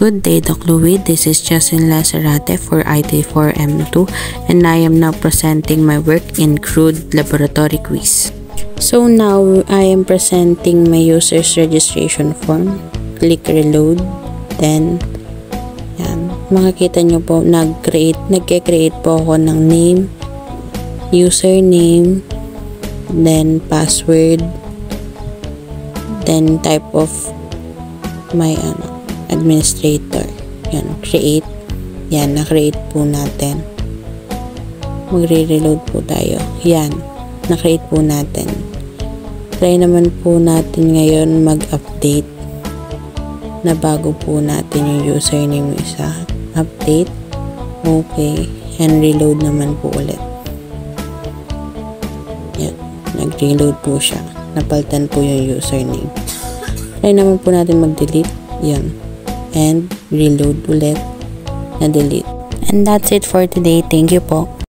Good day, Doc Louie. This is Justin Lazarate for IT4M2 and I am now presenting my work in crude laboratory quiz. So now I am presenting my user's registration form. Click reload. Then, yan. Makikita nyo po, nagke-create po ako ng name, username, then password, then type of my administrator. Yan, create. Yan, na-create po natin. Magre-reload po tayo. Yan, na-create po natin. Try naman po natin ngayon mag-update na bago po natin yung username isa. Update. Okay. And reload naman po ulit. Yan, nag-reload po siya. Napalitan po yung username. Try naman po natin mag-delete. Yan. And reload ulit na delete. And that's it for today. Thank you po.